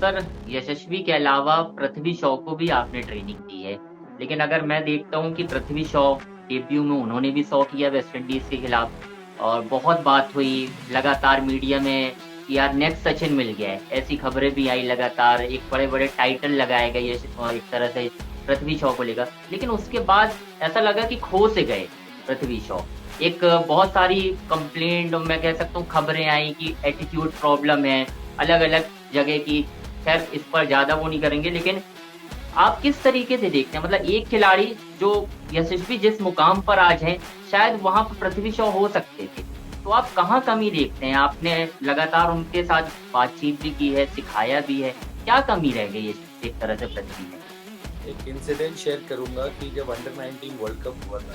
Sir यशस्वी के अलावा पृथ्वी शॉ को भी आपने ट्रेनिंग दी है। लेकिन अगर मैं देखता हूँ कि पृथ्वी शॉ डेब्यू में उन्होंने भी 100 किया वेस्ट इंडीज के खिलाफ और बहुत बात हुई लगातार मीडिया में कि यार नेक्स्ट सचिन मिल गया है। ऐसी खबरें भी आई लगातार, एक बड़े-बड़े टाइटल लगाए गए एक तरह से पृथ्वी शॉ को लेकर। लेकिन उसके बाद ऐसा लगा कि खो से गए पृथ्वी शॉ। एक बहुत सारी कंप्लेंट मैं कह सकता हूँ खबरें आई कि एटीट्यूड प्रॉब्लम है, अलग-अलग जगह की। ख़ैर इस पर ज़्यादा वो नहीं करेंगे, लेकिन आप किस तरीके से देखते हैं? मतलब एक खिलाड़ी जो यशस्वी जिस मुकाम पर आज हैं, शायद वहाँ पे पृथ्वी शॉ हो सकते थे। तो आप कहाँ कमी देखते हैं? आपने लगातार उनके साथ बातचीत भी की है, सिखाया भी है। क्या कमी रह गई है एक तरह से पृथ्वी में? एक इंसिडेंट शेयर करूंगा कि जब अंडर 19 वर्ल्ड कप हुआ था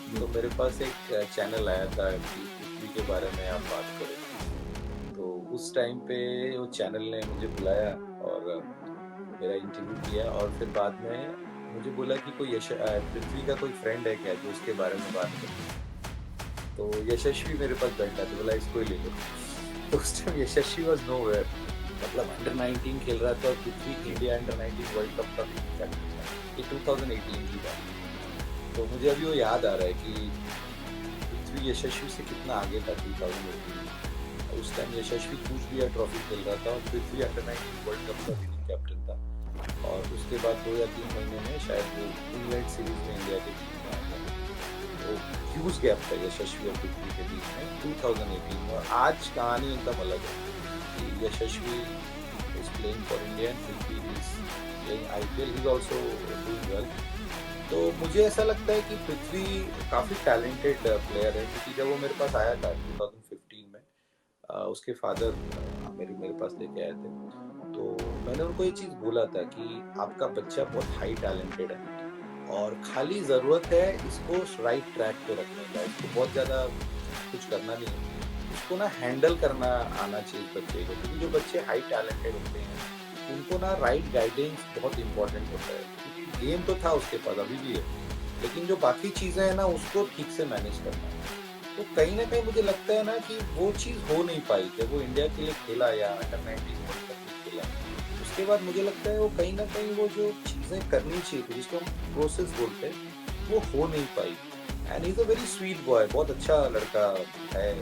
जी, तो मेरे पास एक चैनल आया था कि पृथ्वी के बारे में आप बात करें। तो उस टाइम पे वो चैनल ने मुझे बुलाया और मेरा इंटरव्यू किया और फिर बाद में मुझे बोला कि पृथ्वी का कोई फ्रेंड है क्या जो उसके बारे में बात करे। तो यशस्वी मेरे पास बैठा तो बोला इसको ही ले लो। तो उस टाइम यशस्वी वाज नोवेयर, मतलब अंडर 19 खेल रहा था और पृथ्वी इंडिया अंडर 19 वर्ल्ड कप का कैप्टन था। ये 2018 की बात है। तो मुझे अभी वो याद आ रहा है कि पृथ्वी यशस्वी से कितना आगे था 2018 में। उस टाइम यशस्वी कूच बिहार ट्रॉफी खेल रहा था और पृथ्वी अंडर 19 वर्ल्ड कप का विनिंग कैप्टन था। और उसके बाद 2 या 3 महीने में शायद वो इंग्लैंड सीरीज में इंडिया के टीम में आ गया। तो ह्यूज गैप था यशस्वी और पृथ्वी के बीच में 2018 में। और आज कहानी एकदम अलग है कि Yashasvi is playing for India and Prithvi is playing IPL, he is also doing well. तो मुझे ऐसा लगता है कि पृथ्वी काफ़ी टैलेंटेड प्लेयर है, क्योंकि जब वो मेरे पास आया था 2015 में उसके फादर मेरे मेरे पास लेके आए थे। तो मैंने उनको ये चीज़ बोला था कि आपका बच्चा बहुत हाई टैलेंटेड है और खाली ज़रूरत है इसको राइट ट्रैक पे रखने का। इसको बहुत ज़्यादा कुछ करना नहीं है, इसको ना हैंडल करना आना चाहिए बच्चे को, क्योंकि जो बच्चे हाई टैलेंटेड होते हैं उनको ना राइट गाइडेंस बहुत इंपॉर्टेंट होता है। क्योंकि गेम तो था उसके पास, अभी भी है, लेकिन जो बाकी चीज़ें हैं ना उसको ठीक से मैनेज करना है। तो कहीं न कहीं मुझे लगता है ना कि वो चीज़ हो नहीं पाई जब वो इंडिया के लिए खेला या अंडर 19 वर्ल्ड कप में खेला। उसके बाद मुझे लगता है वो कहीं न कहीं वो जो चीज़ें करनी चाहिए थी, जिसको हम प्रोसेस बोलते हैं, वो हो नहीं पाई। And he is a very sweet boy, बहुत अच्छा लड़का है।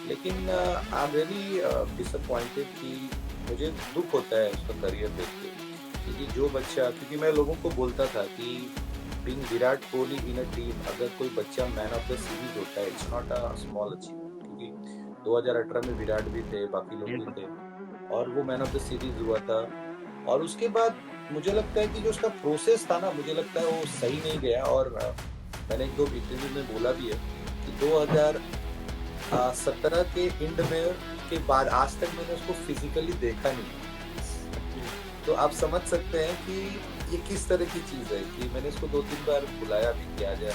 लेकिन आई एम रियली डिसअपॉइंटेड कि मुझे दुःख होता है उसका करियर देख के। क्योंकि जो बच्चा, क्योंकि मैं लोगों को बोलता था कि being Virat Kohli in a team, अगर कोई बच्चा मैन ऑफ द सीरीज होता है, it's not a small achievement. क्योंकि 2018 में विराट भी थे, बाकी लोग भी बिल्कुल। थे और वो मैन ऑफ द सीरीज हुआ था। और उसके बाद मुझे लगता है कि जो उसका प्रोसेस था ना, मुझे लगता है वो सही नहीं गया। और मैंने एक दो इंटरव्यू में बोला भी है कि 2017 के एंड में के बाद आज तक मैंने उसको फिजिकली देखा नहीं। तो आप समझ सकते हैं कि ये किस तरह की चीज़ है कि मैंने इसको 2-3 बार बुलाया भी कि आजा,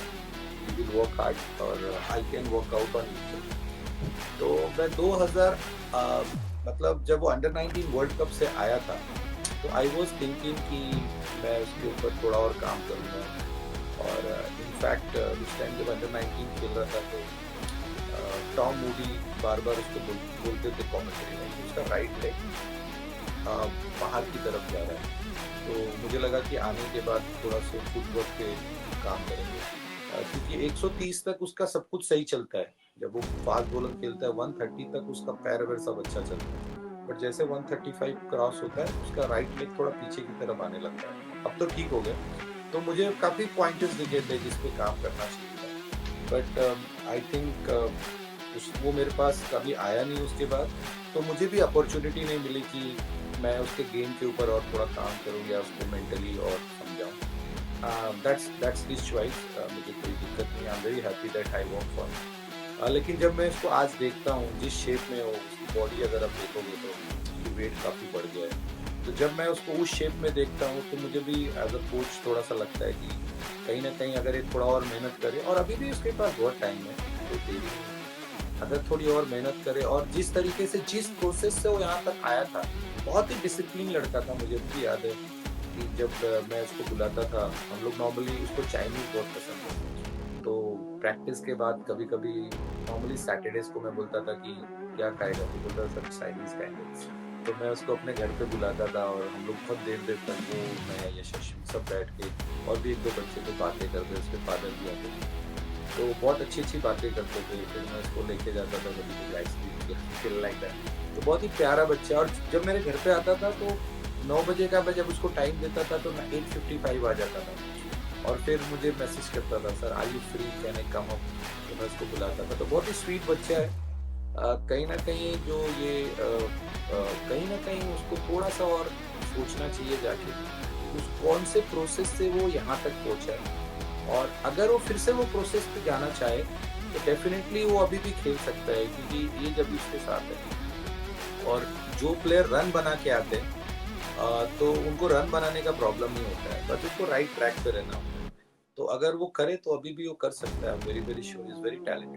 वी विल वर्क हार्ड और I can work out on you. तो मैं 2000 मतलब जब वो अंडर 19 वर्ल्ड कप से आया था, तो आई वाज़ थिंकिंग कि मैं उसके ऊपर थोड़ा और काम करूँगा। और इनफैक्ट उस टाइम जब अंडर 19 खेल रहा था तो टॉम मूडी बार-बार उसको बोलते थे कमेंट्री में कि उसका राइट लेग बाहर की तरफ जा रहा है। तो मुझे लगा कि आने के बाद थोड़ा सा फुटवर्क पे काम करेंगे। क्योंकि 130 तक उसका सब कुछ सही चलता है। जब वो फास्ट बॉलर खेलता है 130 तक उसका पैर वैर सब अच्छा चलता है। बट जैसे 135 क्रॉस होता है उसका राइट लेग थोड़ा पीछे की तरफ आने लगता है। अब तो ठीक हो गया। तो मुझे काफ़ी पॉइंटर्स दिखे थे जिस पे काम करना चाहिए था। बट आई थिंक उस वो मेरे पास कभी आया नहीं उसके बाद। तो मुझे भी अपॉर्चुनिटी नहीं मिली कि मैं उसके गेम के ऊपर और थोड़ा काम करूँ या उसको मेंटली और समझाऊँ। That's his choice. मुझे कोई दिक्कत नहीं है, I am very happy that I work for. लेकिन जब मैं इसको आज देखता हूँ जिस शेप में हो, उसकी बॉडी अगर आप देखोगे तो उसकी वेट काफ़ी बढ़ गया है। तो जब मैं उसको उस शेप में देखता हूँ तो मुझे भी एज अ कोच थोड़ा सा लगता है कि कहीं ना कहीं अगर ये थोड़ा और मेहनत करे, और अभी भी उसके पास बहुत टाइम है, कोई देरी नहीं है। अगर थोड़ी और मेहनत करे और जिस तरीके से जिस प्रोसेस से वो यहाँ तक आया था, बहुत ही डिसिप्लिन लड़का था। मुझे भी याद है कि जब मैं उसको बुलाता था, हम लोग नॉर्मली उसको चाइनीज़ बहुत पसंद है। तो प्रैक्टिस के बाद कभी-कभी नॉर्मली सैटरडेज़ को मैं बोलता था कि क्या खाएगा? तो बोलता था सर चाइनीज़ खाएँगे। तो मैं उसको अपने घर पे बुलाता था और हम लोग बहुत देर-देर तक वो, मैं, यशस्वी सब बैठ के और भी 1-2 बच्चे थे बातें करते, उसके फादर भी आते थे। तो बहुत अच्छी-अच्छी बातें करते थे, फिर मैं उसको लेके जाता था कभी-कभी आइसक्रीम फ़ील लाइक दैट। तो बहुत ही प्यारा बच्चा है और जब मेरे घर पे आता था तो 9 बजे का मैं जब उसको टाइम देता था तो मैं 8:55 आ जाता था और फिर मुझे मैसेज करता था, "sir are you free? Can I come up?" तो मैं उसको बुलाता था। तो बहुत ही स्वीट बच्चा है। कहीं न कहीं जो ये कहीं न कहीं उसको थोड़ा-सा और सोचना चाहिए जाके, उस कौन से प्रोसेस से वो यहाँ तक पहुँचा है और अगर वो फिर से वो प्रोसेस पे जाना चाहे, तो डेफ़िनेटली वो अभी भी खेल सकता है क्योंकि ये जब उसके साथ है और जो प्लेयर रन बना के आते हैं तो उनको रन बनाने का प्रॉब्लम नहीं होता है, बस उसको राइट ट्रैक पे रहना होता है। तो अगर वो करे तो अभी भी वो कर सकता है। I am very, very sure he is very talented.